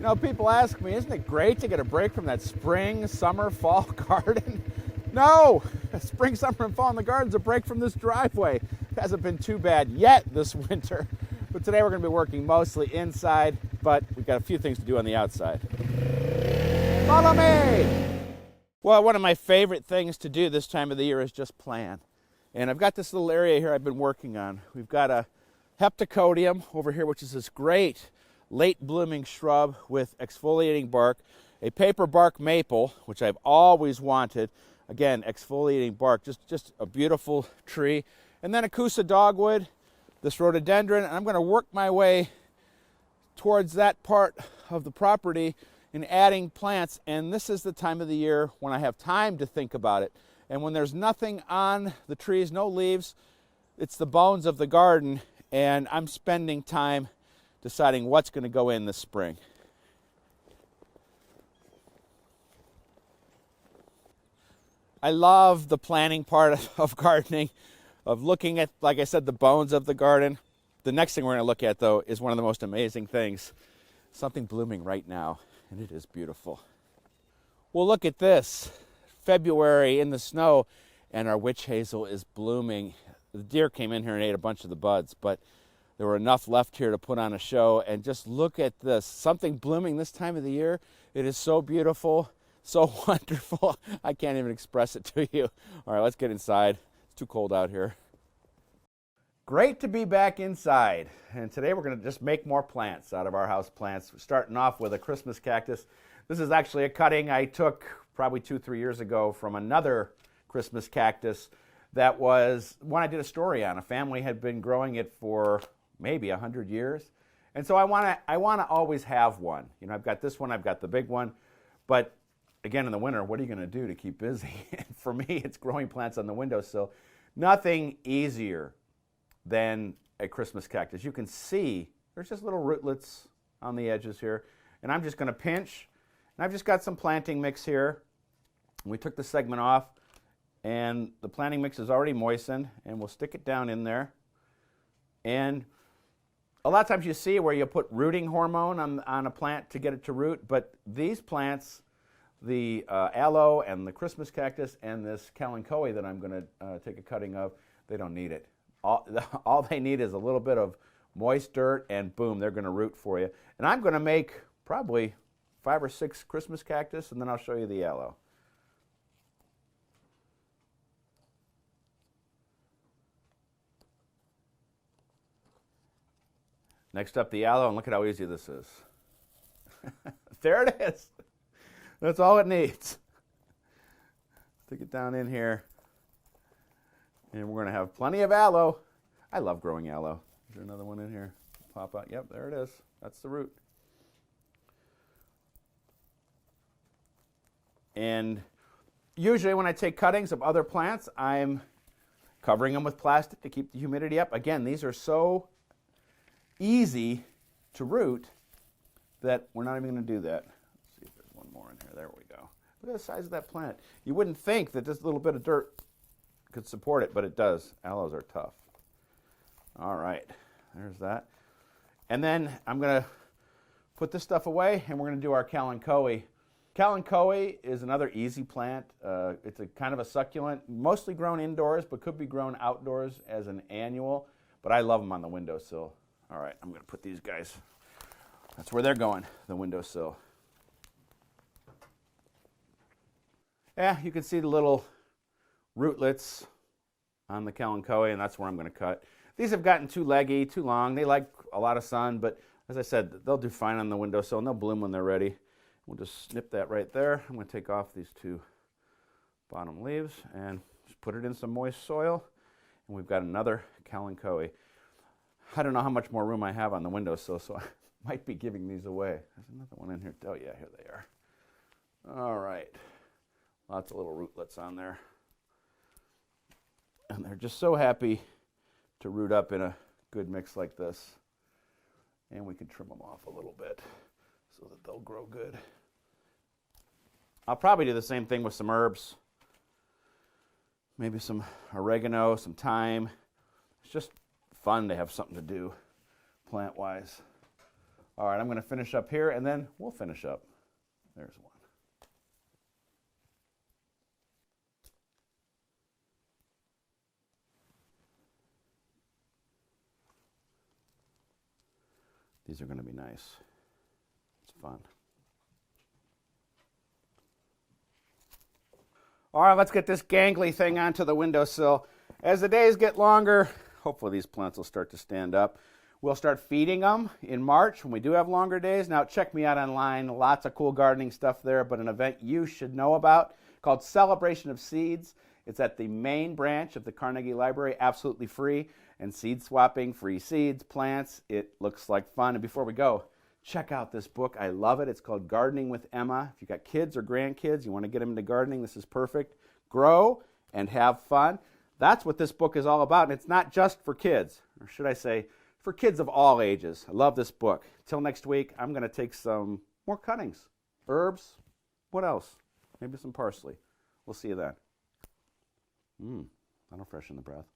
know, people ask me, isn't it great to get a break from that spring, summer, fall garden? No! Spring, summer, and fall in the garden's a break from this driveway. It hasn't been too bad yet this winter. But today we're going to be working mostly inside, but we've got a few things to do on the outside. Follow me! Well, one of my favorite things to do this time of the year is just plan. And I've got this little area here I've been working on. We've got a heptacodium over here, which is this great late blooming shrub with exfoliating bark, a paper bark maple, which I've always wanted. Again, exfoliating bark, just a beautiful tree. And then a Coosa dogwood, this rhododendron, and I'm going to work my way towards that part of the property in adding plants. And this is the time of the year when I have time to think about it. And when there's nothing on the trees, no leaves, it's the bones of the garden, and I'm spending time deciding what's going to go in this spring. I love the planning part of gardening, of looking at, like I said, the bones of the garden. The next thing we're going to look at, though, is one of the most amazing things. Something blooming right now, and it is beautiful. Well, look at this. February in the snow, and our witch hazel is blooming. The deer came in here and ate a bunch of the buds, but there were enough left here to put on a show. And just look at this. Something blooming this time of the year. It is so beautiful, so wonderful. I can't even express it to you. All right, let's get inside. It's too cold out here. Great to be back inside. And today we're going to just make more plants out of our house plants. We're starting off with a Christmas cactus. This is actually a cutting I took probably 2-3 years ago from another Christmas cactus that was one I did a story on. A family had been growing it for maybe 100 years. And so I want to always have one. You know, I've got this one, I've got the big one. But again, in the winter, what are you going to do to keep busy? For me, it's growing plants on the windowsill. Nothing easier than a Christmas cactus. You can see there's just little rootlets on the edges here. And I'm just going to pinch. And I've just got some planting mix here. We took the segment off, and the planting mix is already moistened, and we'll stick it down in there. And a lot of times you see where you put rooting hormone on a plant to get it to root, but these plants, the aloe and the Christmas cactus and this kalanchoe that I'm going to take a cutting of, they don't need it. All they need is a little bit of moist dirt, and boom, they're going to root for you. And I'm going to make probably 5 or 6 Christmas cactus, and then I'll show you the aloe. Next up, the aloe, and look at how easy this is. There it is. That's all it needs. Stick it down in here, and we're going to have plenty of aloe. I love growing aloe. Is there another one in here? Pop out. Yep, there it is. That's the root. And usually when I take cuttings of other plants, I'm covering them with plastic to keep the humidity up. Again, these are so easy to root that we're not even going to do that. Let's see if there's one more in here. There we go. Look at the size of that plant. You wouldn't think that this little bit of dirt could support it, but it does. Aloes are tough. All right, there's that. And then I'm going to put this stuff away, and we're going to do our kalanchoe. Kalanchoe is another easy plant. It's a kind of a succulent, mostly grown indoors, but could be grown outdoors as an annual. But I love them on the windowsill. All right, I'm going to put these guys, that's where they're going, the windowsill. Yeah, you can see the little rootlets on the kalanchoe, and that's where I'm going to cut. These have gotten too leggy, too long. They like a lot of sun, but as I said, they'll do fine on the windowsill, and they'll bloom when they're ready. We'll just snip that right there. I'm going to take off these 2 bottom leaves and just put it in some moist soil, and we've got another kalanchoe. I don't know how much more room I have on the windowsill, so I might be giving these away. There's another one in here. Oh, yeah, here they are. All right. Lots of little rootlets on there. And they're just so happy to root up in a good mix like this. And we can trim them off a little bit so that they'll grow good. I'll probably do the same thing with some herbs. Maybe some oregano, some thyme. It's just fun to have something to do plant-wise. All right, I'm going to finish up here, and then we'll finish up. There's one. These are going to be nice. It's fun. All right, let's get this gangly thing onto the windowsill. As the days get longer, hopefully these plants will start to stand up. We'll start feeding them in March when we do have longer days. Now, check me out online. Lots of cool gardening stuff there, but an event you should know about called Celebration of Seeds. It's at the main branch of the Carnegie Library, absolutely free, and seed swapping, free seeds, plants. It looks like fun. And before we go, check out this book. I love it. It's called Gardening with Emma. If you've got kids or grandkids, you want to get them into gardening, this is perfect. Grow and have fun. That's what this book is all about. And it's not just for kids, or should I say, for kids of all ages. I love this book. Till next week, I'm going to take some more cuttings, herbs, what else? Maybe some parsley. We'll see you then. That'll freshen the breath.